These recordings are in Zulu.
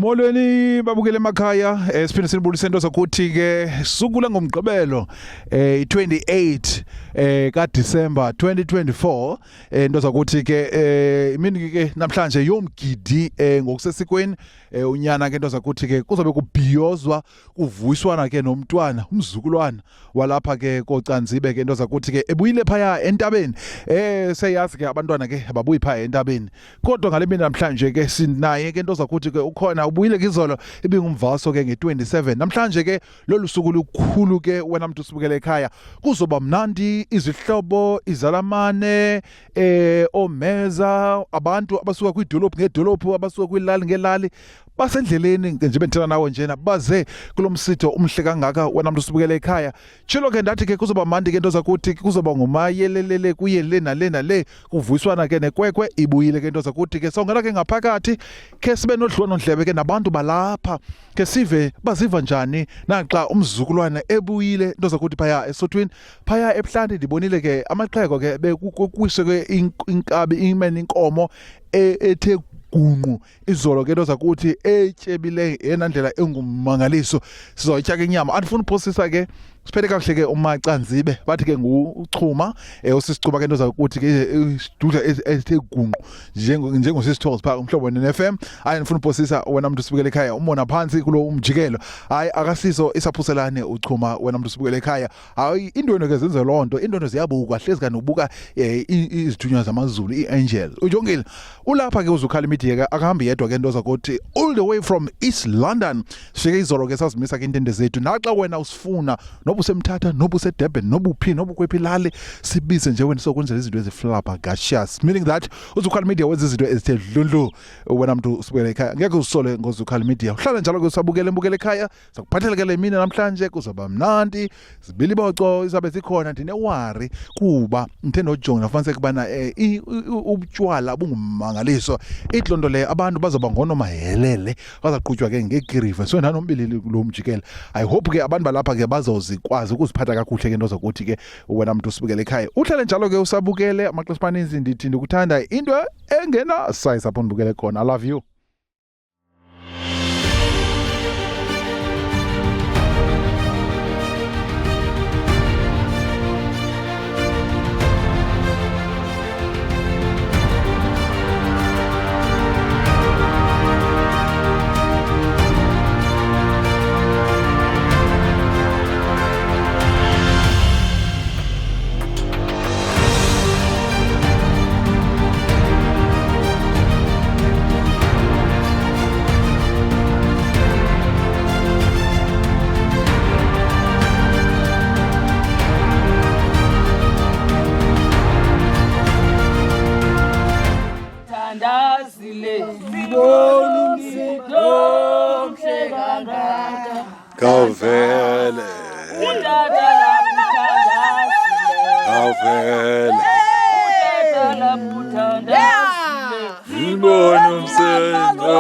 Molweni babukele emakhaya siphinde sinibulise into zakuthi ke sukule ngomgqibelo 28 ka December 2024 into zakuthi ke imini ke namhlanje yomgidi ngokusesikweni unyana ke into zakuthi ke kuzobe kubhiyozwa kuvuyiswana ke nomntwana umzukulwana walapha ke koCanzibe ke into zakuthi ke ebuyile phaya entabeni seyazi ke abantwana ke ababuyi phaya entabeni kodwa ngale mina namhlanje ke sinaye ke into zakuthi ke ukhona ubuyile kizolo ibingumvaso ke nge27 namhlanje ke lolu suku lukhulu ke wena muntu usibukele ekhaya kuzoba mnandi izihlobo izalamane omeza abantu abasuka kwidolophu ngedolophu abasuka kwilali ngelali basendleleni nje bentela nawe njena baze kulomsitho umhle kangaka wena muntu usibukele ekhaya chilo ke ndathi ke kuzoba mandi ke into zakuthi kuzoba ngumayelelele kuye lena le kuvuyiswana ke nekwekwe ibuyile ke into zakuthi ke songena ke ngaphakathi ke sibe nodlwana ndlebe ke nabantu balapha ke sive baziva njani naxa umzukulwana ebuyile into zakuthi phaya eSothweni phaya ePhlanti ndibonile ke amaxheko ke bekwiswe ke inkabi imeni inkomo ethe gunqu izolo ke into zakuthi etyebileyo enandlela engumangaliso sizoyitya ke inyama andifuna uphosisa ke siphethe kahle ke uMaCanzibe bathi ke nguchuma usisicuba ke into zakuthi ke idudla ethe gunqu njengosisithozi pha umhlobo neFM hayi ngifuna uphosisa wena muntu usibukele ekhaya umona phansi kulo umjikelo hayi akasiso isaphuselane uchuma wena muntu usibukele ekhaya hayi indweno ke zenze lonto indweno ziyabuka hlezi kanobuka izithunywa zamazulu iAngel ujongile ulapha ke uzukhala media ke akahambi yedwa ke into zakuthi all the way from East London sike izolo ke sazimisa ke intende zethu naxa wena usifuna nobusemthatha nobuseDurban nobuphi nobukwephi lali sibize nje wena sokwenzela izinto eziflabbergashious meaning that uzukhala media wenza izinto ezithe dludlu wena muntu usibukele ekhaya ngeke usole ngozukhala media uhlala njalo ke usabukele mbukele ekhaya sakuphathela ke le mina namhlanje kuzoba mnandi zibili boco izabe zikhona ndinewari kuba ngithendo John afanele kubana ubutshwala bungumangaliso idlondo le abantu bazoba ngonoma helele bazaqhutshwa ke ngegrive so nanombili lo mjikela I hope ke abantu balapha ke bazozikwazi ukuziphatha kakuhle ke into zakuthi ke wena muntu usibukele ekhaya uhlale njalo ke usabukele amaxesha amaninzi ndithi ndikuthanda into engena size apho ndibukele khona I love you. Kavele Mbona umsendo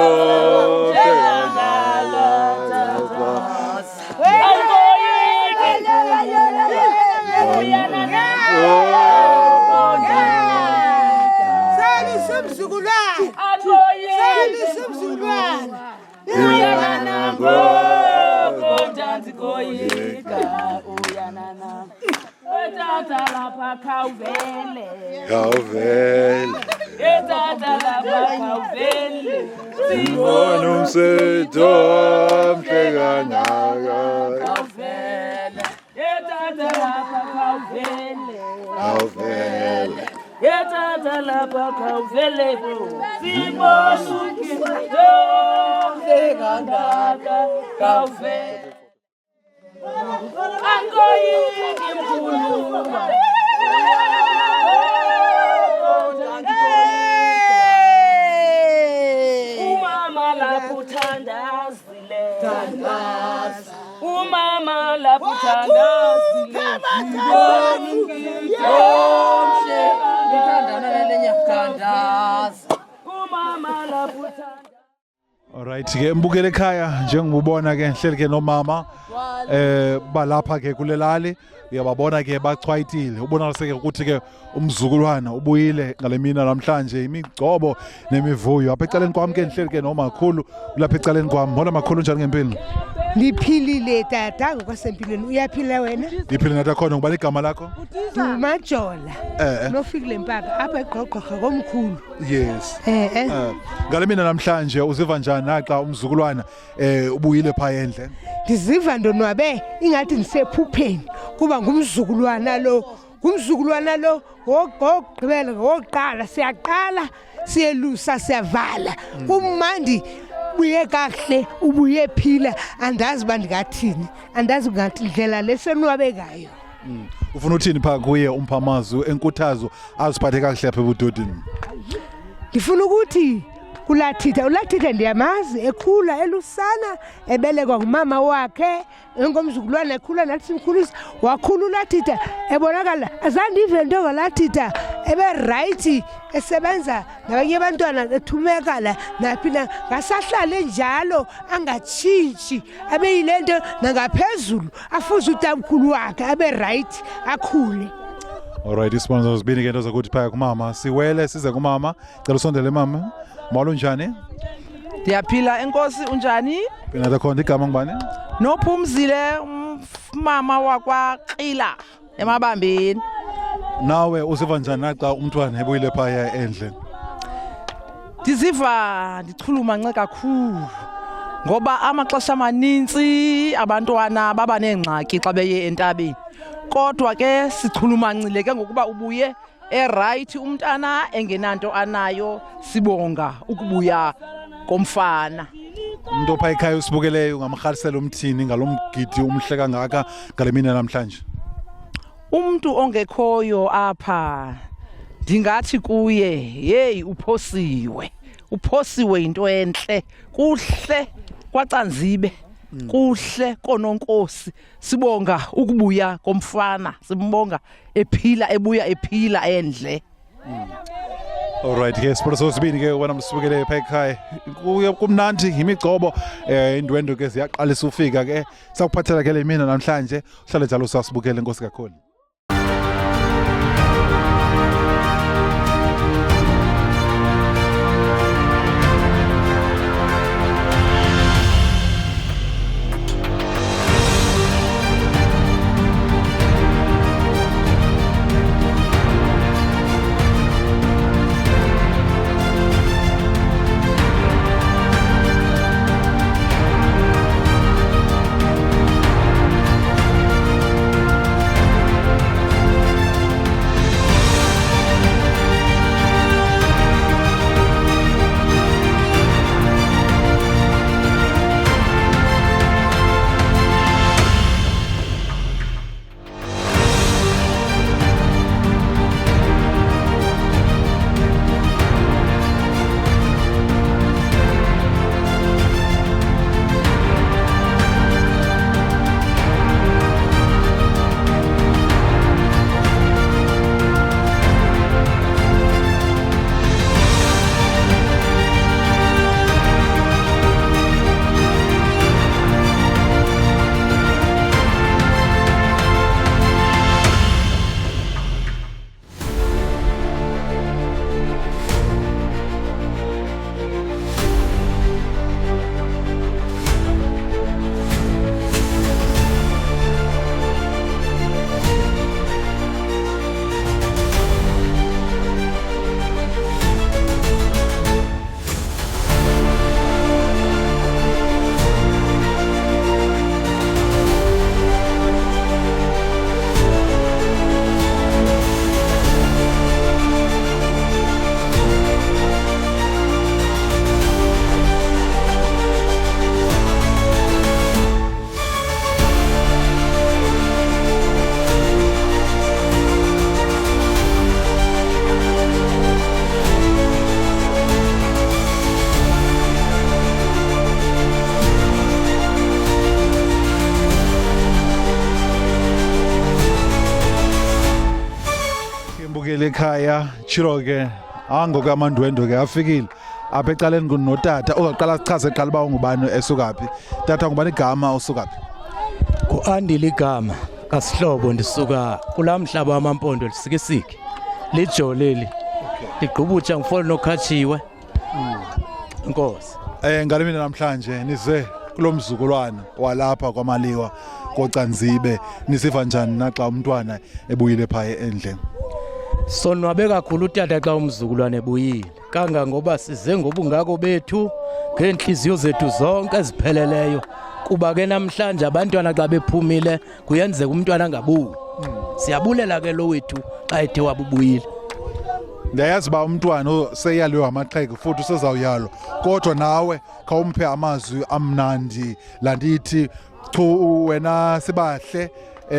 Kavele Mbona umsendo Umama laputhandazile umama laputhandazile. Alright ke mbukele ekhaya njengobona ke hleli ke nomama balapha ke kulelali uyababona ke bachwayitile ubonakaliseke ukuthi ke umzukulwana ubuyile ngale mina namhlanje imigcobo nemivuyo apha ecaleni kwami ke ndihleli ke nomakhulu lapha ecaleni kwami bona makhulu njani ngempilo Ndiphilile tata ngokwasempilweni uyaphila wena ndiphile nathi khona ngubani igama lakho Dumajola nofikile mpaka apha eGqogqogqa komkhulu yes ngale mina namhlanje uziva njani naxa umzukulwana ubuyile pha endle ndiziva ndonwabe ingathi ndisephupheni kuba ngumzukulwana lo wogqibela woqala siyaqala siyelusa siyavala umandi ubuye kahle ubuye phila andazi bandikathini andazi ngathi indlela lesenwabekayo ufuna uthini pha kuye umphamazu enkuthazo aziphathe kahle apha ebudodeni ngifuna ukuthi ulathitha ndiyamazi ekhula elusana ebelekwa ngumama wakhe engomzukulwana ekhula nathi simkhulisa wakhula ulathitha ebonakala azandive into ngolathitha ebe right esebenza nabanye abantwana ethumekala naphina ngasahlale njalo angatshintshi abe yilento nangaphezulu afuze utamkhulu wakhe abe right akhule. Alright, isibonzo sibini ke into zokuthi phaya kumama siwele size kumama cela usondele mama molo njani Ndiyaphila enkosi unjani Phina khona igama ngubani Nophumzile umama wakwaXila eMabambeni Nawe uziva njani naxa umntwana ebuyile phaya endle Ndiziva ndichulumance kakhulu ngoba amaxesha amaninzi abantwana baba neengxaki xa beye entabeni kodwa ke sichulumancile ke ngokuba ubuye right umntana engenanto anayo sibonga ukubuya komfana umuntu opha ekhaya usibukeleyo ngamrhalisela umthini ngalomgidi umhle kangaka ngale mina namhlanje umuntu ongekhoyo apha ndingathi kuye hey uphosiwe into enhle kuhle kwaCanzibe kuhle kononkosi sibonga ukubuya komfana simbonga ebuya ephila endle Alright ke siphoso sibini ke wena msibukele pha ekhaya kumnandi imigcobo indwendo ke ziyaqalisa ufika ke sakuphathela ke le mina namhlanje uhlale njalo sasibukele inkosi kakhulu ekhaya chiro ke angoku amandwendo ke afikile apha ecaleni kunotata ozaqala sichaze eqala ba ungubani esukaphi tata ngubani igama usukaphi kuandile igama kasihlobo ndisuka kulamhlaba wamampondo lisikisiki lijoleli ligqubutsha ngifole nokhatshiwe Inkosi ngale mina namhlanje nize kulomzukulwana walapha kwaMaliwa koCanzibe nisiva njani naxa umntwana ebuyile phaya endle sonwabe kakhulu utata xa umzukulwane ebuyile kangangoba size ngobungako bethu ngenhliziyo zethu zonke ezipheleleyo kuba ke namhlanje abantwana xa bephumile kuyenzeka umntwana angabuyi siyabulela ke lo wethu xa ethe wabubuyile ndiyayazi ba umntwana seyaliwe amaxhego futhi usezawuyalwa kodwa nawe khawumphe amazwi amnandi landithi chu wena sibahle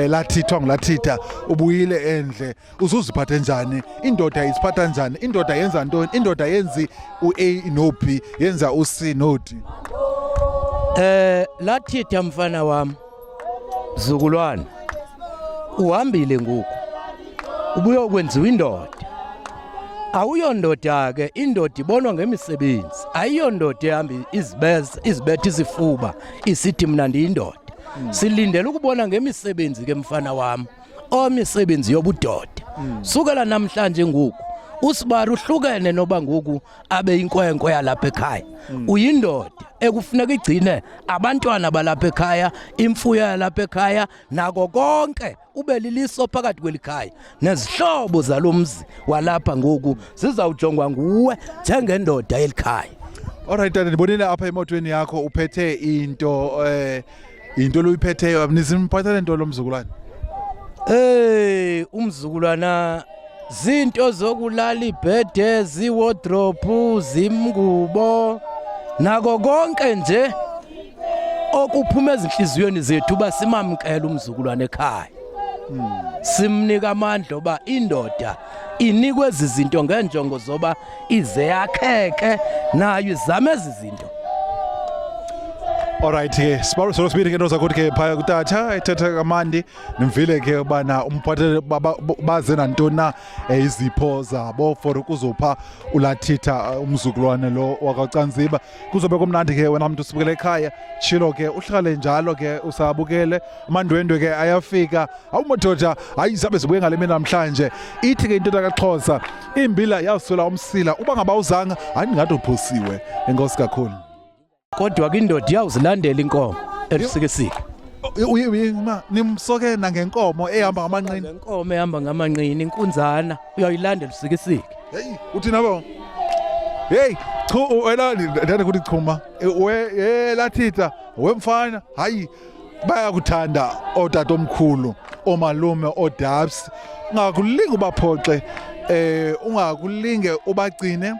lathithwa ngulathitha ubuyile endle uzuziphathe njani indoda iziphatha njani indoda yenza ntoni indoda yenzi uA no B yenza uC no D lathitha mfana wami zukulwana uhambile ngoku ubuye ukwenziwa indoda awuyondoda ke indoda ibonwa ngemisebenzi ayiyondoda ehamba izibetha isifuba isithi mina ndiyindoda silindele ukubona ngemisebenzi ke mfana wami omisebenzi yobudoda sukela namhlanje ngoku usibari uhlukene noba ngoku abe inkwenkwe yalapha ekhaya uyindoda ekufuneka igcine abantwana balapha ekhaya imfuyo yalapha ekhaya nako konke ube liliso phakathi kwelikhaya nezihlobo zalomzi walapha ngoku zizawujongwa nguwe njengendoda elikhaya alright tata ndibonile apha emotweni yakho uphethe into loyiphetheyo nizimphathele into lomzukulwana umzukulwana zinto zokulala ibhede ziwardrobe zimngubo nako konke nje okuphuma ezinhliziyweni zethu basimamkela umzukulwane ekhaya simnika amandla oba indoda inikwe izinto ngenjongo zoba ize yakheke nayo izame izinto alright ke sibalo sibili ke ndoza kuthi ke phaya kutata ethetha kamandi nimvile ke ubana umphathele baze nantoni na izipho zabo for ukuzopha ulathitha umzukulwane lo wakaCanzibe kuzobe kumnandi ke wena umuntu usibukele ekhaya chilo ke uhlale njalo ke usabukele amandwendwe ke ayafika awumododa hayi zabe zibuye ngale mina namhlanje ithi ke into kaXhosa imbila yasula umsila uba ngabawuzanga hayi ngathi uphosiwe enkosi kakhulu kodwa ke indoda iyawuzilandela inkomo elusikisiki nimsoke nangenkomo ehamba ngamanqini inkomo ehamba ngamanqini inkunzana uyayilandela usikisiki hey uthi nabo hey chu wena ndade kuthi chuma lathitha wemfana hayi bayakuthanda otata omkhulu omalume odabs ungakulinga ubaphoxe ungakulinge ubagcine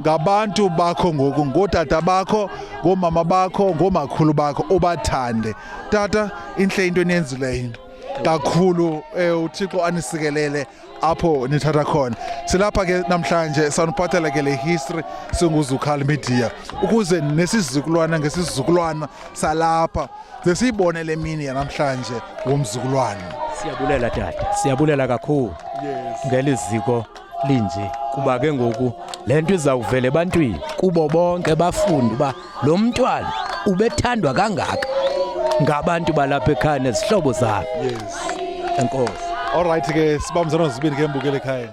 ngabantu bakho ngoku ngotata bakho ngomama bakho ngomakhulu bakho obathande tata inhle into eniyenzileyo kakhulu uThixo anisikelele apho nithatha khona silapha ke namhlanje sanuphathela ke le history singuZukhal Media ukuze nesizukulwana ngesizukulwana salapha sesibone le mini yanamhlanje womzukulwana siyabulela tata siyabulela kakhulu ngeliziko linje kuba ke ngoku lento izawuvela ebantwini kubo bonke bafunde ba lo mntwana ubethandwa kangaka ngabantu balapha ekhaya nezihlobo zabo enkosi alright ke sibamzana zibini ke embukele ekhaya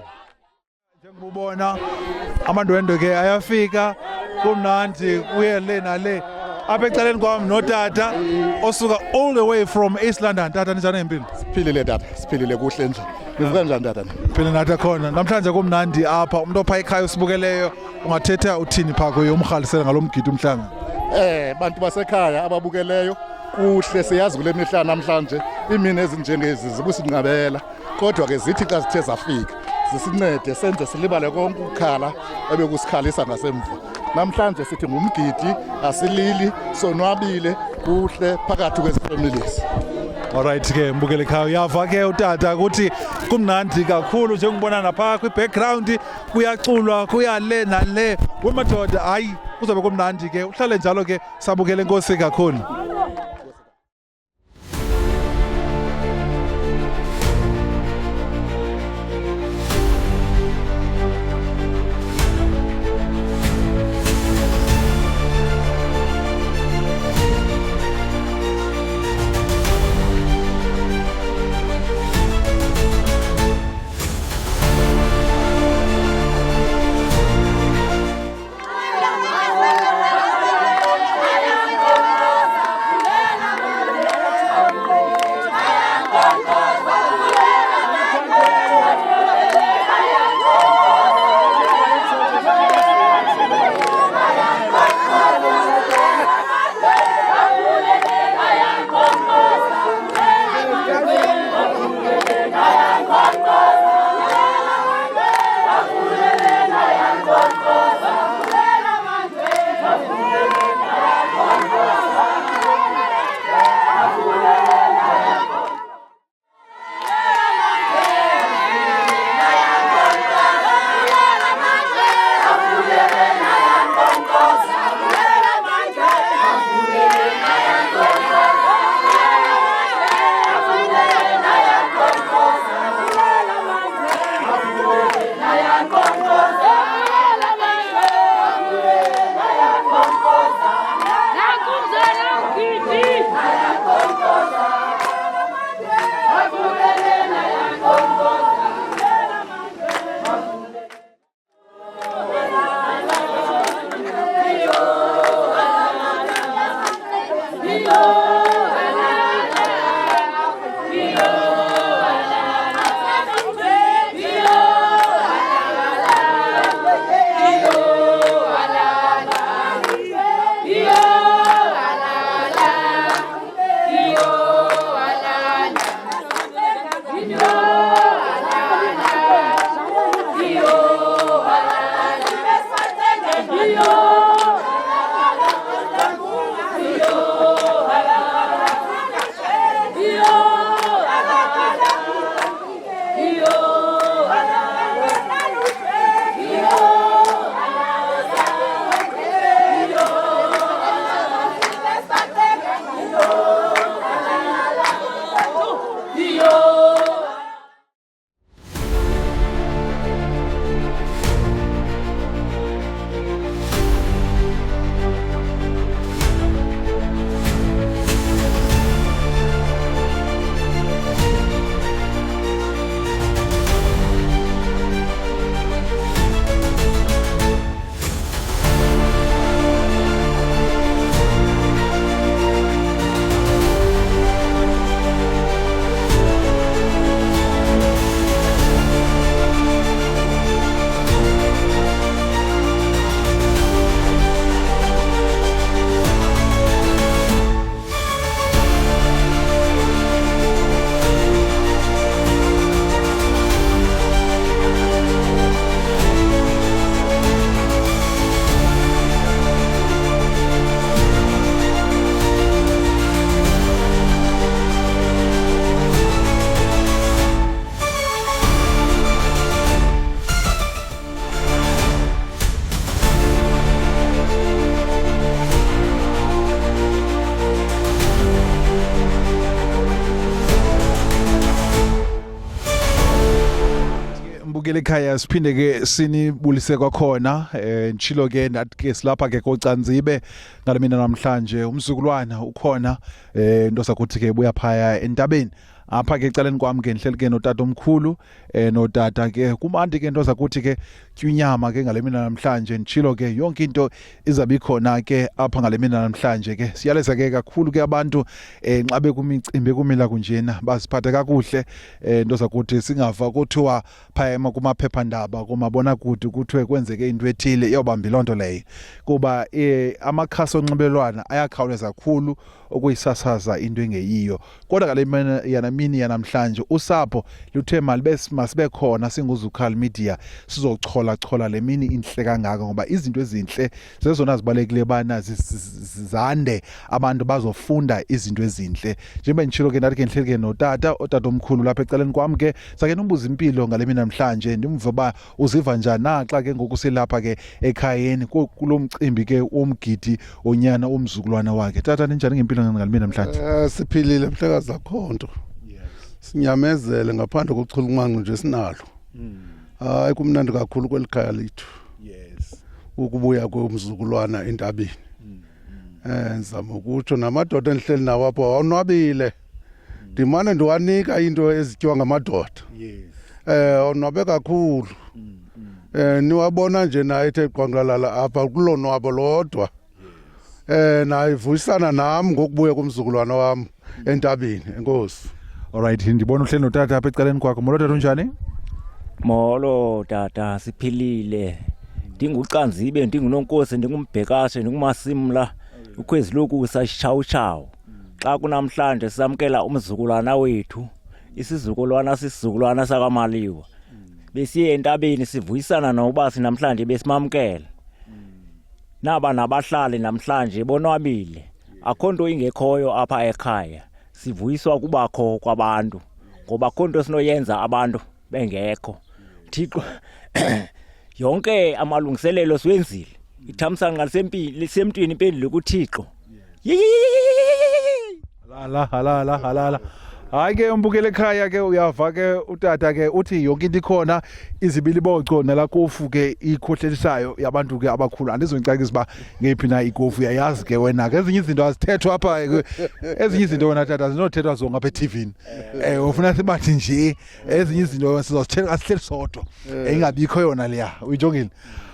njengobona amandwendwe ke ayafika kumnandi kuye le nale apha ecaleni kwami notata osuka all the way from East London tata njani empilo siphilile tata siphilile kuhle nje nivuka njani tata phela nathi khona namhlanje kumnandi apha umuntu opha ekhaya usibukeleyo ungathetha uthini phako yomhalisela ngalomgidi umhlanga bantu basekhaya ababukeleyo kuhle siyazi kule mihla namhlanje imini ezinjengezi zibusinqabela kodwa ke zithi xa sithe zafika zisincede senze silibale konke ukukhala ebekusikhalisa ngasemva namhlanje sithi ngumgidi asilili sonwabile kuhle phakathi kwezifamilies alright ke mbukele ekhaya uyava ke utata ukuthi kumnandi kakhulu njengobona napha kwi-background kuyaculwa kuyale nale wemadoda hayi kuzobe kumnandi ke uhlale njalo ke sabukele inkosi kakhulu. mbukele ekhaya siphinde ke sinibulise kwakhona nchilo ke nathi ke silapha ke kocanzibe ngale mina namhlanje umzukulwana ukhona into sakuthi ke buya phaya entabeni apha ke ecaleni kwami ke ngihleli ke notata omkhulu notata ke kumandi ke into zakuthi ke tyunyama ke ngale mina namhlanje nchilo ke yonke into izabe ikhona ke apha ngale mina namhlanje ke siyaleza ke kakhulu ke abantu nxabe kumicimbi kumila kunjena basiphathe kakuhle into zakuthi singava kuthiwa phaya kumaphephandaba kumabona kude kuthiwe kwenzeke into ethile iyobamba lonto leyo kuba amakhasi onxibelelwana ayakhawuleza kakhulu ukuyisasaza into engeyiyo kodwa ngale mina mini yanamhlanje usapho luthe masibe khona singuZukhal Media sizochola le mini inhle kangaka ngoba izinto ezinhle zezona zibalekile bana zande abantu bazofunda izinto ezinhle njengoba ngichilo ke nathi ke ngihleli ke notata omkhulu lapha ecaleni kwami ke sake nombuza impilo ngale mina namhlanje ndimva ba uziva njani naxa ke ngokuselapha ke ekhayeni kulomcimbi ke omgidi onyana umzukulwana wakhe tata ninjani ngempilo ngale mina namhlanje siphilile mhlekazi zakhonto sinyamezele ngaphandle kochulumanqo nje sinalo hayi kumnandi kakhulu kwelikhaya lethu ukubuya komzukulwana entabeni ngizama ukutsho namadoda enhleli nawo apho awonwabile ndimane ndiwanika into ezityiwa ngamadoda onwabe kakhulu niwabona nje naye ethe qwangalala apha kulonwabo lodwa nayivuyisana nami ngokubuya komzukulwana wami entabeni enkosi. Alright ndibona uhleli notata apha ecaleni kwakho molo tata unjani? Molo tata siphilile ndingucanzibe ndingunonkosi ndingumbhekashe ndingumasimla ukhwezi lokhu sashawushawo xa kunamhlanje sisamkela umzukulwana wethu isizukulwana sisizukulwana sakamaliwa besiye entabeni sivuyisana nobasi namhlanje besimamkela naba nabahlali namhlanje bonwabile akho nto ingekhoyo apha ekhaya sivuyiswa kubakho kwabantu ngoba akho nto sinoyenza abantu bengekho Thixo yonke amalungiselelo siwenzile ithamsanqa lisemntwini impendulo kuThixo halala hayi ke umbukele ekhaya ke uyava ke utata ke uthi yonke into ikhona izibili boco nalakofu ke ikhohlelisayo yabantu ke abakhulu andizongicakisa ba ngephi na ikofu yayazi ke wena ke ezinye izinto azithethwa apha ezinye izinto wena tata zinothethwa zonke apha eTV ufuna sibathi nje ezinye izinto sizozithetha asihleli sodwa engabikho yona leya uyijongile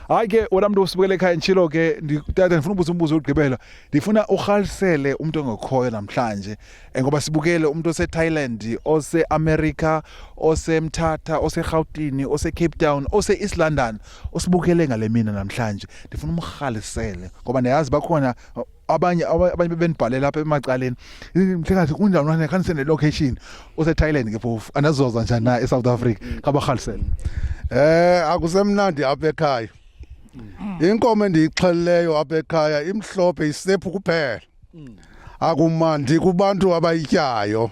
hayi ke wena muntu usibukele ekhaya nchilo ke tata ngifuna ubuza umbuzo ugqibela ndifuna ukhalisele umuntu ongekhoyo namhlanje ngoba sibukele umuntu ose-Thailand ose-America ose-Mthatha ose-Gauteng ose-Cape Town ose-East London usibukele ngale mina namhlanje ndifuna umkhalisele ngoba ndiyazi bakhona abanye benibhalela lapha emacaleni mhlekazi kunjani khani sende location ose-Thailand ke phofu anazoza njani na eSouth Africa kabakhalisele akusemnandi apha ekhaya inkomo endiyixhelileyo apha ekhaya imhlophe isephu kuphela akumandi kubantu abayityayo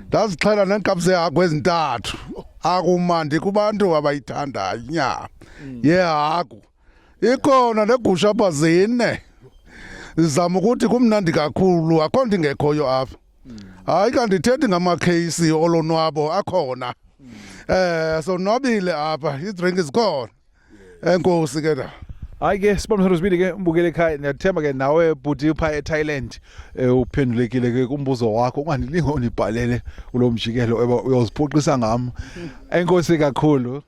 ndazixhela neenkabi zehagu ezintathu akumandi kubantu abayithandayo inyama yehagu ikhona negusha apha zine zizama ukuthi kumnandi kakhulu akho nto ingekhoyo apha hayi kanti ndithethi ngamakheyisi olonwabo akhona sonwabile apha idrink isikhona enkosi ke da hayi ke sibonisa sibili ke umbukele ekhaya ndiyathemba ke nawe bhuti upha eThailand uphendulekile ke kumbuzo wakho unganilingo unibhalele kulo mjikelo uyoziphoqisa ngami enkosi kakhulu.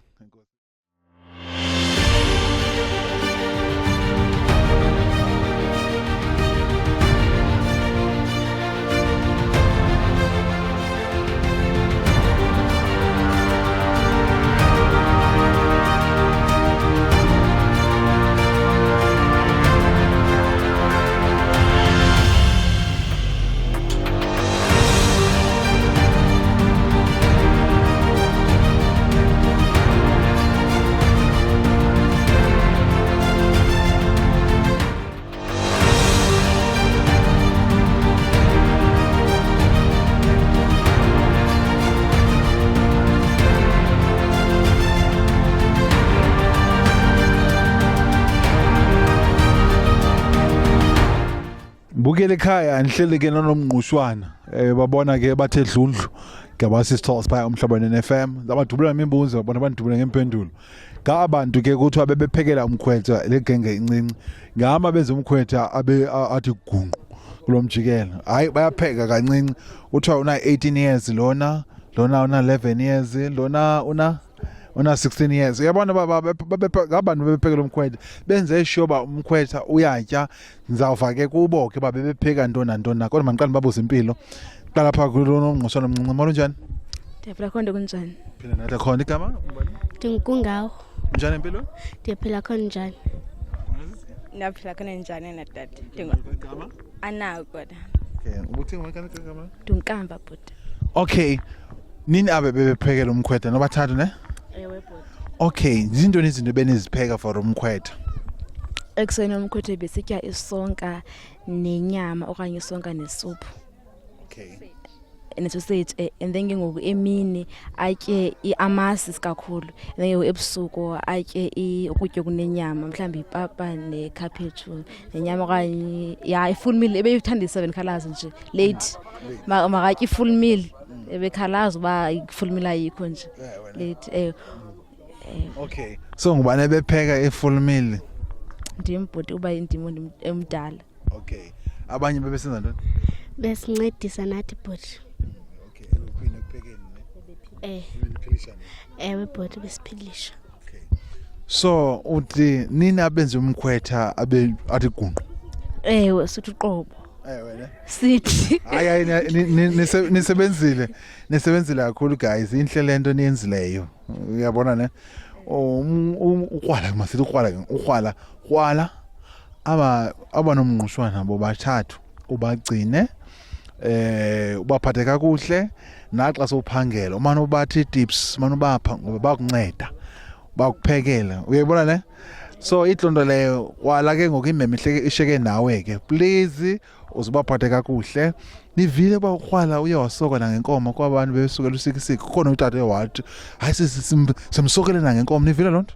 Bukele ekhaya nihleli ke nonomnqushwana babona ke bathe dlundlu ngaba sisithola phaya umhlabane FM abadubula imibuzo bona abadubula ngempendulo ngabantu ke kuthiwa bebephekela umkhwetha legenge incinci ngama benza umkhwetha abe athi gunqu kulomjikelo hayi bayapheka kancinci uthiwa una 18 years lona una 11 years lona una 16 years uyabona abantu bebephekela umkhwetha benze sure umkhwetha uyatya ngizawuva ke kubo ke bebepheka ntona kodwa mangiqala babuza impilo qala pha kulo ngqoshana omncinci molo njani Ndiyaphila khona kunjani? phela nathi khona igama Ndingungawo. njani impilo Ndiyaphila khona njani? Ndiyaphila khona njani na tata? igama Anawo kodwa. okay ubuthenga makana igama Ndinkamba bhuti. okay nini abe bebephekela umkhwetha nobathathu ne Ewe bhuti. okay izinto benizipheka for umkhwetha Ekuseni umkhwetha besitya isonka nenyama okanye isonka nesuphu. okay Nesausage and then ngoku emini atye iamasi kakhulu and then ebusuku atye ukutya kunenyama mhlawumbe ipapa nekhaphetshu nenyama okanye ya full meal ebeyithanda 7 colors nje late makatye full meal ebekhalaza uba full meal ayikho nje late okay so ngubani bepheka full meal ndimbhuti uba indimo emdala okay abanye bebesenza ntoni besincedisa nathi bhuti ewe bhuti besiphilisha so uthi nini abenze umkhwetha abe athi gunqu ewe sithi uqobo ewe ne sithi hayi nisebenzile kakhulu guys inhle lento niyenzileyo uyabona ne ukwala masithi ukwala aba nomnqoshwana nabo bathathu ubagcine ubaphathe kakuhle naxa sophangela umane ubathi tips manje ubapha ngoba bakunceda bakuphekela uyayibona ne so itlonto leyo kwala ke ngokimeme isheke nawe ke please uzibaphathe kakuhle nivile bakwala uyawasoka na ngenkomo kwabantu besukela usikisiki khona utata ewathi hayi simsokele na ngenkomo nivile lonto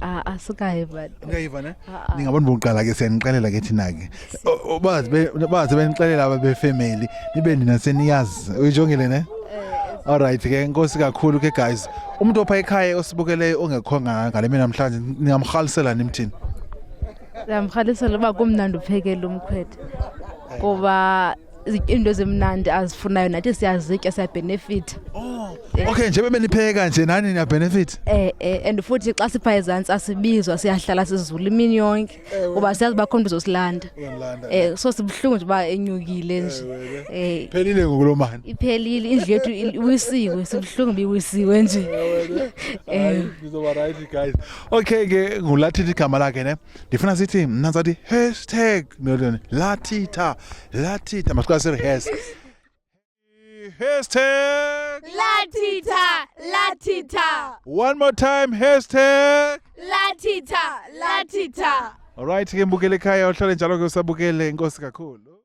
asikayi but ungayiva ne ningabona bokuqala ke siyaniqalela ke thina ke bazi benixelela abefamily nibe nina seniyazi uyijongile ne alright ke inkosi kakhulu ke guys umuntu opha ekhaya osibukeleyo ongekhonga ngale mina namhlanje ningamhalisela nimthini ndamhalisela uba kumnandi uphekela umkhwetha kuba into zemnandi azifunayo nathi siyazitya siyabenefit okay nje bebenipheka nje nani niya benefit and futhi xa sipha ezantsi asibizwa siyahlala sizula imini yonke kuba siyazi bakhona bezosilanda so sibuhlungu nje uba enyukile nje phelile ngokulomani iphelile indlu yethu iwisiwe sibuhlungu biwisiwe nje ngizoba right guys okay ke ngulathitha igama lakhe ne ndifuna sithi mna ngizathi #lathitha masiqala sithi Lathitha. one more time Lathitha. alright ke mbukele ekhaya uhlale njalo ke usabukele inkosi kakhulu